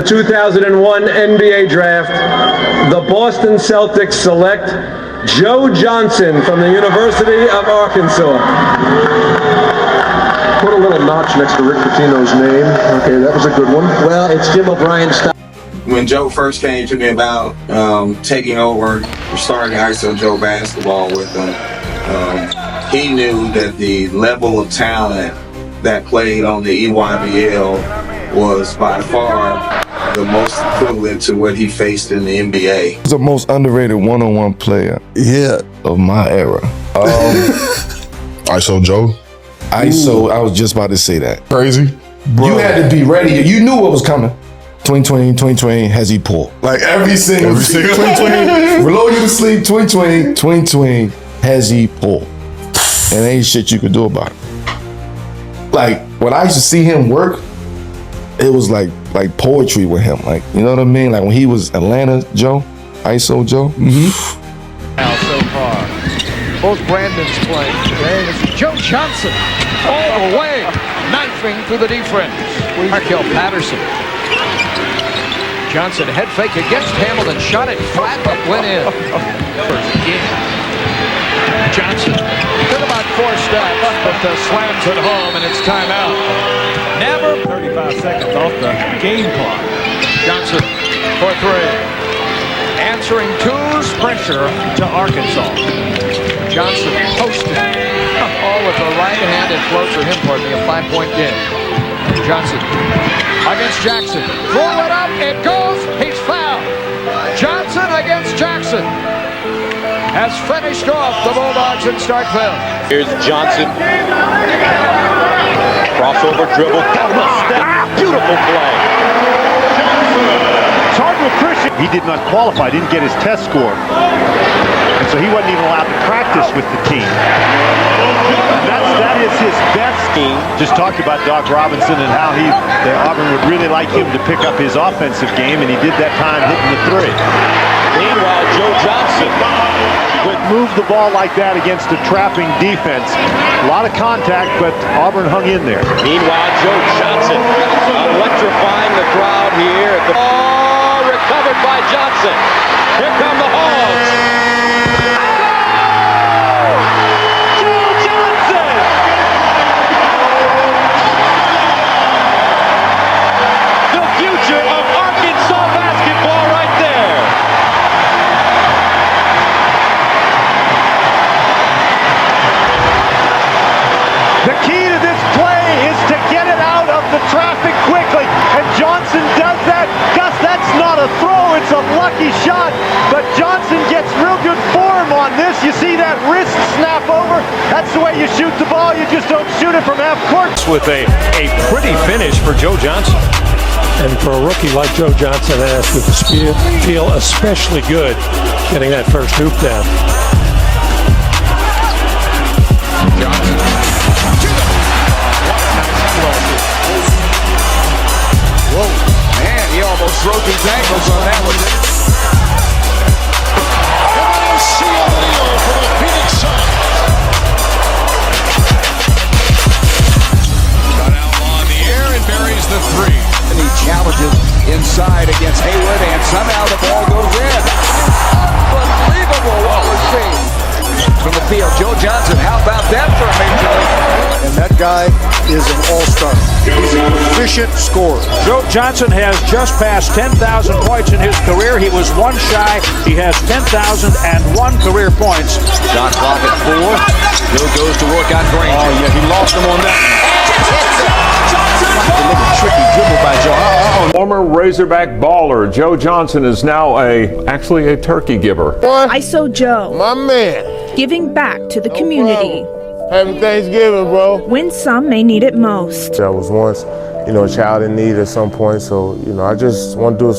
2001 NBA Draft, the Boston Celtics select Joe Johnson from the University of Arkansas. Put a little notch next to Rick Pitino's name. Okay, that was a good one. Well, it's Jim O'Brien's style. When Joe first came to me about taking over, starting IsoJoe basketball with him, he knew that the level of talent that played on the EYBL was by far the most equivalent to what he faced in the NBA. He's the most underrated one-on-one player of my era. IsoJoe. ISO, I was just about to say that. Crazy. Bro. You had to be ready. You knew what was coming. 2020, has he pulled? Like every single 2020, reload you to sleep, 2020, has he pulled? And ain't shit you could do about it. Like, when I used to see him work, it was like poetry with him. Like, you know what I mean? Like when he was Atlanta Joe, IsoJoe. Now so far, both Brandons playing today. This is Joe Johnson all the way, knifing through the defense. Markel Patterson. Johnson head fake against Hamilton, shot it flat but went in. Johnson could about forced that, but slams it home and it's timeout. Never 35 seconds off the game clock. Johnson for three. Answering two's pressure to Arkansas. Johnson posted all with the right-handed floater. Him, pardon me, a 5-point game. Johnson against Jackson. Throw it up, it goes, he's fouled. Johnson against Jackson has finished off the Bulldogs in Starkville. Here's Johnson. Crossover dribble, double step, beautiful play. It's hard with Christian. He did not qualify, didn't get his test score. And so he wasn't even allowed to practice with the team. That is his best team. Just talked about Doc Robinson and how that Auburn would really like him to pick up his offensive game, and he did that time hitting the three. Meanwhile, Joe Johnson would move the ball like that against a trapping defense. A lot of contact, but Auburn hung in there. Meanwhile, Joe Johnson electrifying the crowd here. Oh, recovered by Johnson. Here come the Hogs. The key to this play is to get it out of the traffic quickly, and Johnson does that. Gus, that's not a throw, it's a lucky shot, but Johnson gets real good form on this. You see that wrist snap over? That's the way you shoot the ball, you just don't shoot it from half court. With a pretty finish for Joe Johnson. And for a rookie like Joe Johnson, that has to feel especially good getting that first hoop down. Johnson. Whoa, man, he almost broke his ankles on that one. For the Phoenix Suns. Got Outlaw in the air and buries the three. And he challenges inside against Hayward, and somehow the ball goes in. Unbelievable what we're seeing. From the field, Joe Johnson, how about that for a major league? And that guy is an all-star. He's an efficient scorer. Joe Johnson has just passed 10,000 points in his career. He was one shy. He has 10,001 career points. Shot clock at 4. Joe goes to work on Granger. Oh, yeah, he lost him on that. Tricky dribble by Joe. Former Razorback baller Joe Johnson is now actually a turkey giver. IsoJoe, My man. giving back to the community. Happy Thanksgiving, bro. When some may need it most. I was once, a child in need at some point, so, I just want to do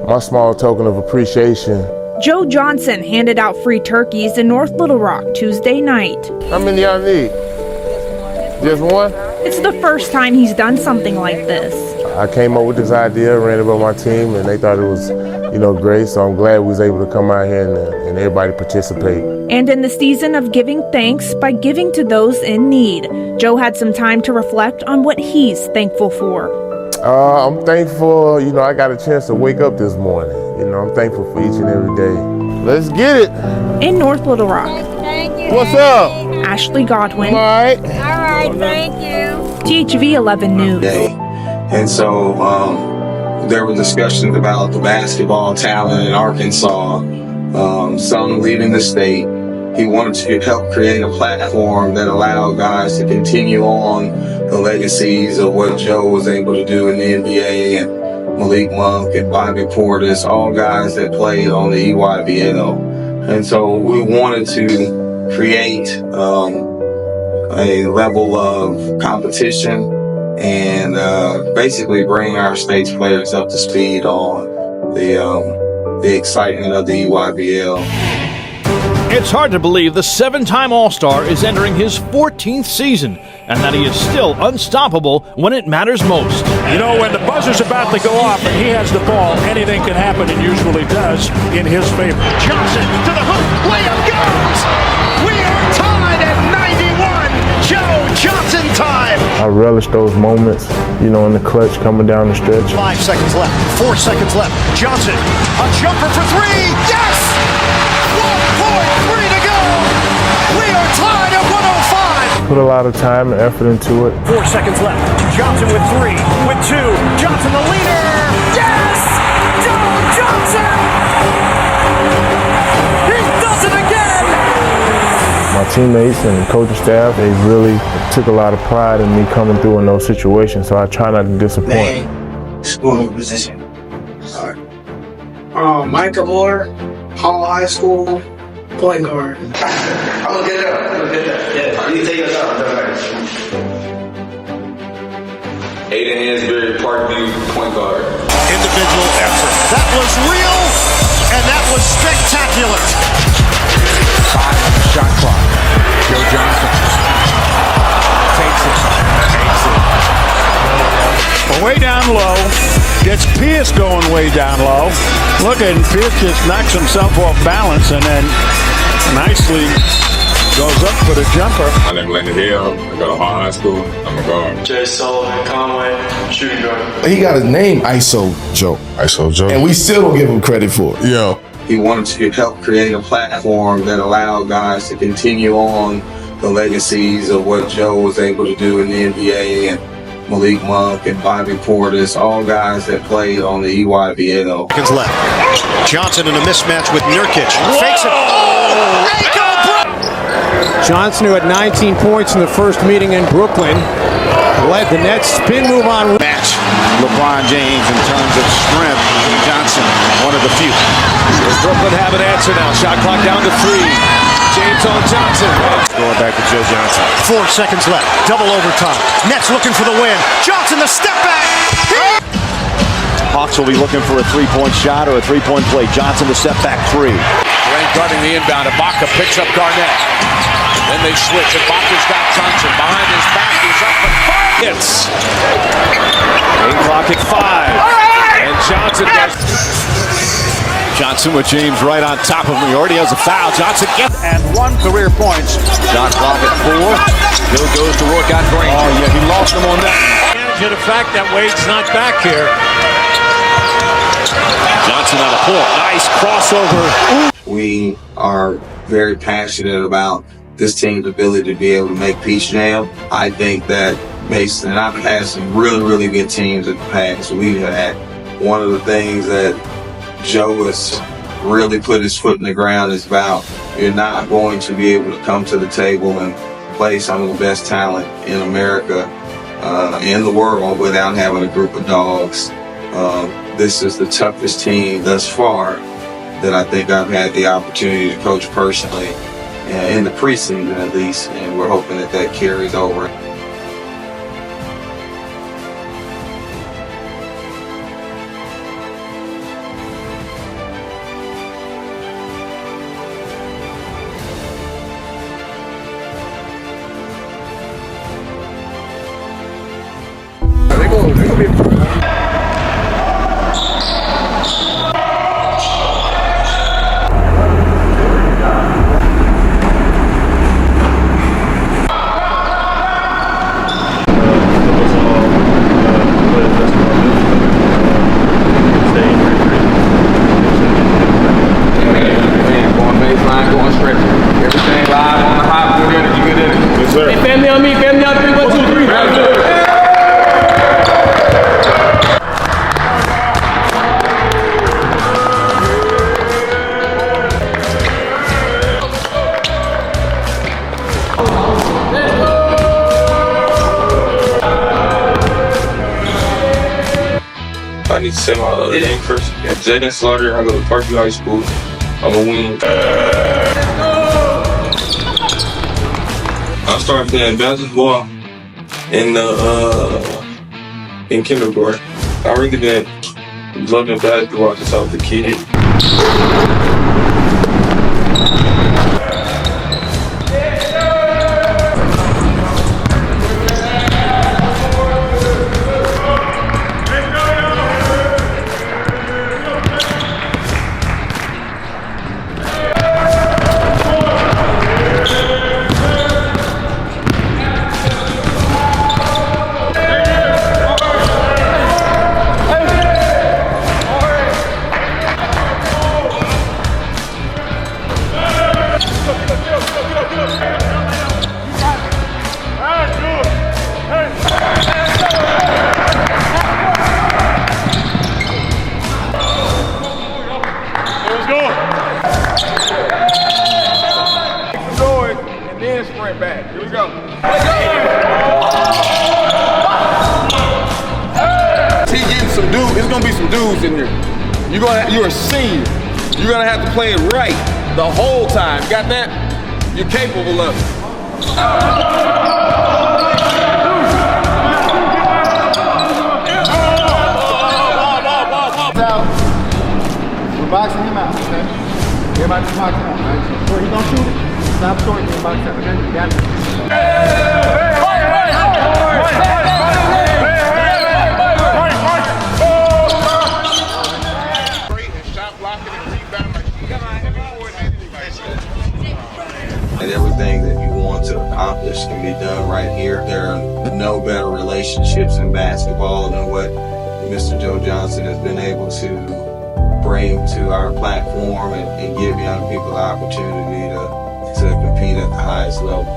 my small token of appreciation. Joe Johnson handed out free turkeys in North Little Rock Tuesday night. How many y'all need? Just one? It's the first time he's done something like this. I came up with this idea, ran it by my team, and they thought it was, great. So I'm glad we was able to come out here and everybody participate. And in the season of giving thanks by giving to those in need, Joe had some time to reflect on what he's thankful for. I'm thankful, I got a chance to wake up this morning. I'm thankful for each and every day. Let's get it. In North Little Rock, What's up? Ashley Godwin, All right. All right, thank you. THV 11 News. And so there were discussions about the basketball talent in Arkansas, some leaving the state. He wanted to help create a platform that allowed guys to continue on the legacies of what Joe was able to do in the NBA, and Malik Monk and Bobby Portis, all guys that played on the EYBL. And so we wanted to create a level of competition and basically bring our state's players up to speed on the excitement of the EYBL. It's hard to believe the seven-time All-Star is entering his 14th season and that he is still unstoppable when it matters most. When the buzzer's about to go off and he has the ball, anything can happen and usually does in his favor. Johnson to the hoop, layup goes! We are tied at 91! Joe Johnson time! I relish those moments, in the clutch coming down the stretch. 5 seconds left, 4 seconds left. Johnson, a jumper for three! Yes! 1.3 to go! We are tied at 105! Put a lot of time and effort into it. 4 seconds left. Johnson with three, with two. Johnson the leader! Yes! Joe Johnson! He does it again! My teammates and coaching staff, they really took a lot of pride in me coming through in those situations, so I try not to disappoint. School position. Micah Moore, Hall High School, point guard. I'm gonna get it up. Yeah, you take us out. Aiden Hansberry, Parkview, point guard. Individual effort. That was real, and that was spectacular. 5 on the shot clock. Joe Johnson takes it. Well, way down low. Gets Pierce going way down low. Look at him. Pierce just knocks himself off balance and then nicely goes up for the jumper. My name is Landon Hill. I go to Hall High School. I'm a guard. Jay Sullivan, Conway, shooting guard. He got his name IsoJoe. IsoJoe. And we still don't give him credit for it. Yeah. He wanted to help create a platform that allowed guys to continue on the legacies of what Joe was able to do in the NBA, and Malik Monk and Bobby Portis, all guys that played on the EYBL. Seconds left. Johnson in a mismatch with Nurkic. Fakes it. Oh! Johnson, who had 19 points in the first meeting in Brooklyn, led the Nets spin move on. Match LeBron James in terms of strength. Johnson, one of the few. Does Brooklyn have an answer now? Shot clock down to 3. James on Johnson. Going back to Joe Johnson. 4 seconds left. Double overtime. Nets looking for the win. Johnson, the step back. Hawks will be looking for a three-point shot or a three-point play. Johnson the step back 3. Grant guarding the inbound. Ibaka picks up Garnett. Then they switch. Ibaka's got Johnson behind his back. He's up for 5 hits. Game clock at 5. And Johnson does. Johnson with James right on top of him. He already has a foul. Johnson gets and 1 career points. Shot clock at 4. Bill goes to work on Granger. Oh yeah, he lost him on that. To the fact that Wade's not back here. Johnson on a pull. Nice crossover. We are very passionate about this team's ability to be able to make Peach Jam. I think that Mason and I've had some really, really good teams in the past. We've had one of the things that Joe has really put his foot in the ground is about you're not going to be able to come to the table and play some of the best talent in America, in the world, without having a group of dogs. This is the toughest team thus far that I think I've had the opportunity to coach personally, in the preseason at least, and we're hoping that that carries over. me say my name first. Yeah, Jaden Slaughter. I go to Parkview High School. I'm a wing. I started playing basketball in kindergarten. I really been loving basketball since I was a kid. You're a senior. You're gonna have to play it right the whole time. Got that? You're capable of it. We're boxing him out, okay? Everybody just box him out, right? So he's gonna shoot it. Stop short and then box out, okay? You got it. And everything that you want to accomplish can be done right here. There are no better relationships in basketball than what Mr. Joe Johnson has been able to bring to our platform and give young people the opportunity to compete at the highest level.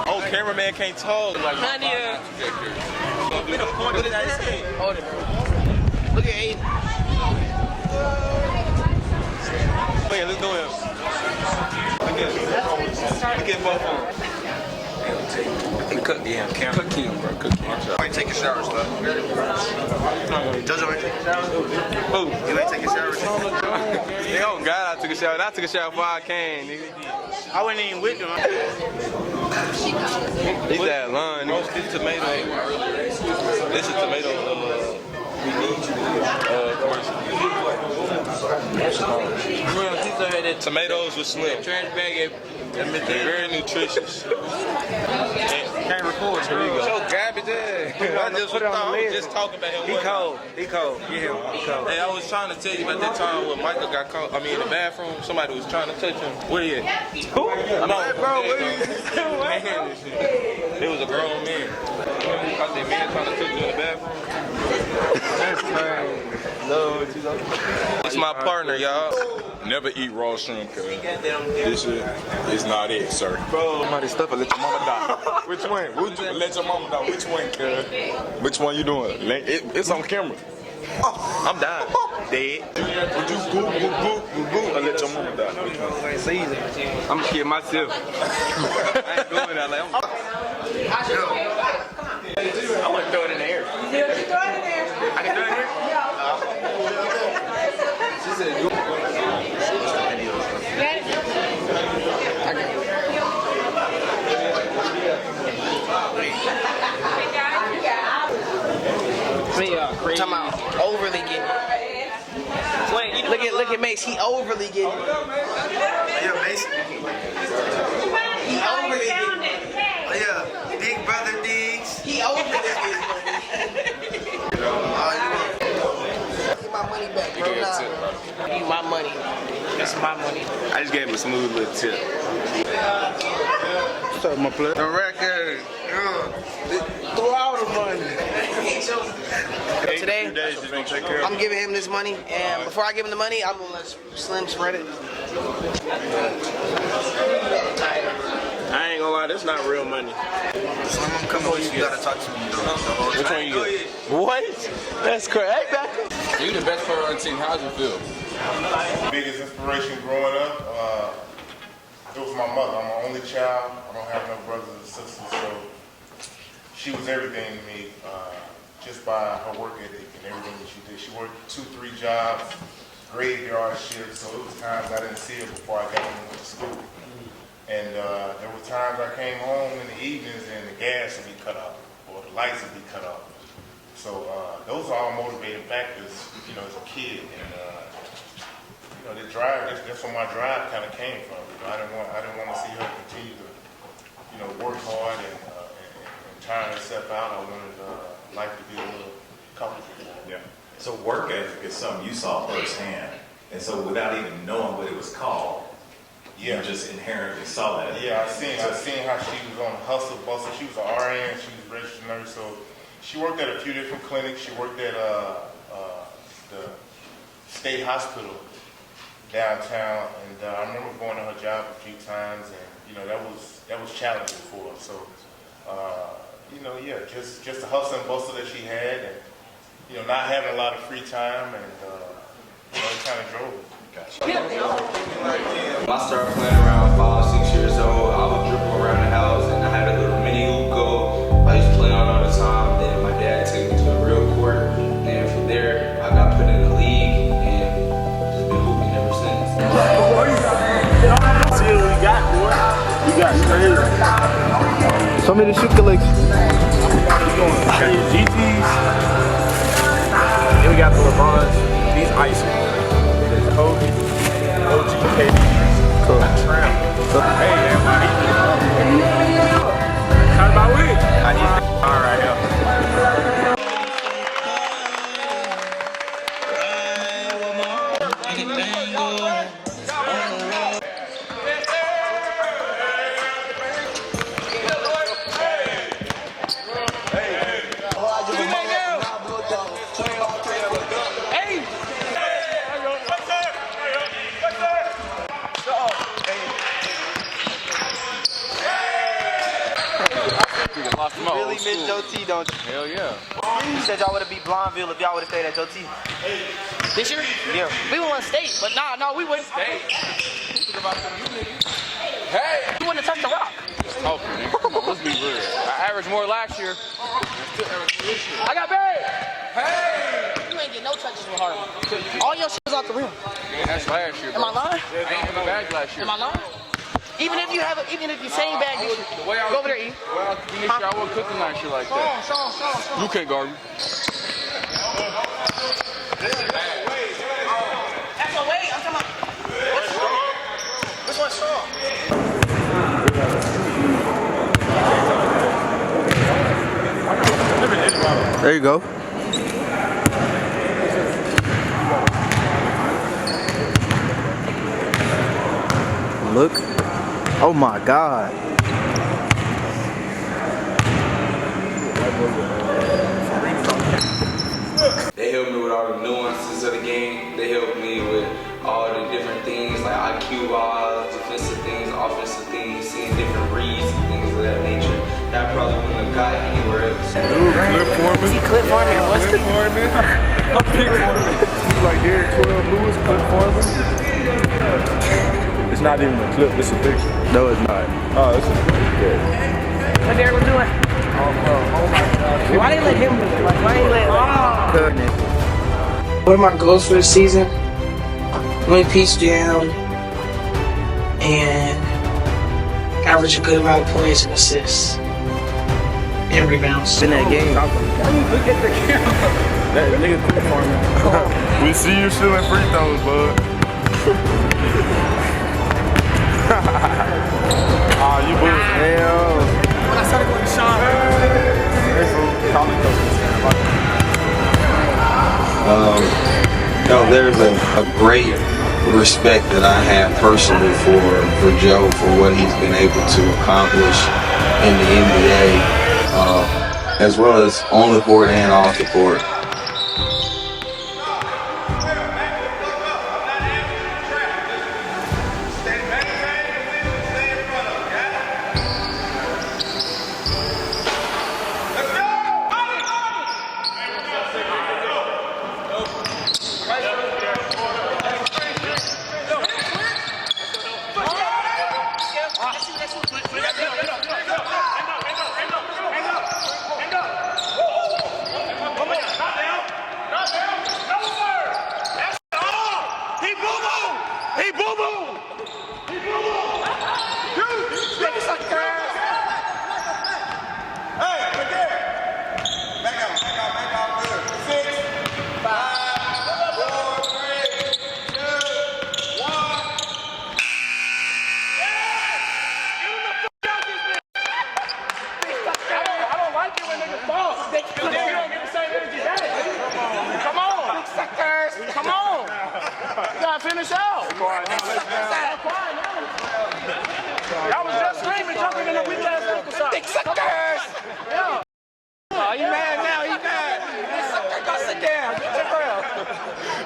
Oh, cameraman can't talk. Like, Look at Aiden. Look at him. Look at both of them. Cook Kim, bro. Cook Kim. Might take a shower, Jojo ain't take a shower? Who? You ain't take a shower? Oh God, I took a shower. I took a shower before I came, nigga. I wasn't even with them. He's that line. This tomato. This is tomato. We need you to tomatoes with slim. Trash bag. They're very nutritious. Can't record. Here you go. So garbage ass. I was just talking about him. He cold. Get him. He cold. Hey, I was trying to tell you about that time when Michael got caught. I mean, in the bathroom, somebody was trying to touch him. Where he at? Who? Bro, it was a grown man. Because that man trying to touch you in the bathroom. That's crazy. It's my partner, y'all. Never eat raw shrimp, cuz. This shit is not it, sir. Bro, somebody stuff it, let your mama die. Which one? Let your mama die. Which one, cuz? Which one you doing? It's on camera. I'm dying. Dead. Would you go or let your mama die? I'm gonna kill myself. I ain't doing that. Like, I want to throw it in the air. You throw it in there. I can throw it in here? She said, Talking about overly getting it. Look at Mace, he overly getting it. Yeah, Mace. He overly getting it. Oh yeah, Big Brother Diggs. He overly getting it. Get my money back, bro. Nah. My money. That's my money. I just gave him a smooth little tip. What's up, my player? The record. Throw out the money. Today, I'm giving him this money, and before I give him the money, I'm gonna let Slim spread it. I ain't gonna lie, that's not real money. Slim, I'm coming with you. You gotta talk to me. Which one you get? What? That's crazy. Hey, back. You the best player on the team. How's it feel? Biggest inspiration growing up, it was my mother. I'm my only child. I don't have no brothers or sisters, so she was everything to me. just by her work ethic and everything that she did. She worked 2-3 jobs, graveyard shifts, so it was times I didn't see her before I got into school. And there were times I came home in the evenings and the gas would be cut off or the lights would be cut off. So those are all motivating factors, you know, as a kid. And you know, the drive, that's where my drive kind of came from. You know, I didn't want to see her continue to, you know, work hard and tire herself out. I wanted life to be a little comfortable for her. Yeah. So work ethic is something you saw firsthand, and so without even knowing what it was called, you just inherently saw that. Yeah, I seen how she was on the hustle bustle. She was an RN, she was a registered nurse, so she worked at a few different clinics. She worked at the state hospital downtown, and I remember going to her job a few times, and you know that was challenging for her. So you know, yeah, just the hustle and bustle that she had, and you know, not having a lot of free time, and you know, it kind of drove her. When I started playing around 5, 6 years old, I would dribble around the house, and I had a little mini hoop goal. I used to play on all the time. Then my dad took me to a real court, and from there, I got put in the league, and just been hooping ever since. See what we got, boy. We got crazy. Show me the shoe collection. GTs. Then we got the LeBrons. These Iso. There's Kobe, OG, KD. Cool. Tramp. Hey, man. How about we? I need all right, yeah. Really miss Joe T, don't you? Hell yeah. You said y'all would have beat Blondeville if y'all would have stayed at Joe T. This year? Yeah. We would want to stay, but no, we wouldn't. Hey! We wouldn't have touched the rock. Oh, man. Come on, let's be real. I averaged more last year. I got buried. Hey! You ain't get no touches with Harden. All your shit was out the rim. Yeah, that's last year. Am I lying? I ain't have a bag last year. Am I lying? Even if you same bag, you go over there, E. Well, this year I wasn't cooking last year like that. Show him. You can't guard me. That's a weight. I'm talking about. Which one's strong? There you go. Look. Oh my God. They helped me with all the nuances of the game. They helped me with all the different things like IQ wise, defensive things, offensive things, seeing different reads and things of that nature. That probably wouldn't have got anywhere else. Clip Foreman. See, Clip Foreman. What's Clip Foreman. I'm picking like Derek 12 Lewis, Clip Foreman. It's not even a clip, it's a picture. No, it's not. Oh, it's a picture. Yeah. What Derek was doing? Oh my God. Why they let him do it? Like, why they let Goodness. What are my goals for the season? Win Peach Jam and average a good amount of points and assists and rebounds. In that game. Look at the camera. That nigga Clip Foreman. We see you shooting free throws, bud. You bullshit. Hell. When I started going to Sean, No, there's a great respect that I have personally for Joe for what he's been able to accomplish in the NBA, as well as on the court and off the court. finish out. I was just screaming, jumping in the weak ass ankle shot. Big suckers! Yeah. Oh, he mad now, he mad. Big sucker, go sit down. Get your girl.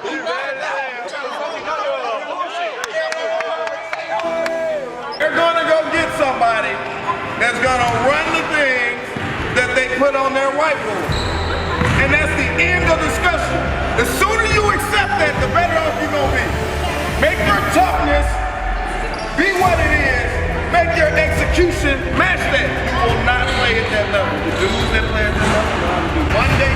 He mad now. They're gonna go get somebody that's gonna run the things that they put on their whiteboard. And that's the end of discussion. The sooner you accept that, the better off you're gonna be. Make your toughness be what it is. Make your execution match that. You will not play at that level. The dudes that play at that level know how to do one day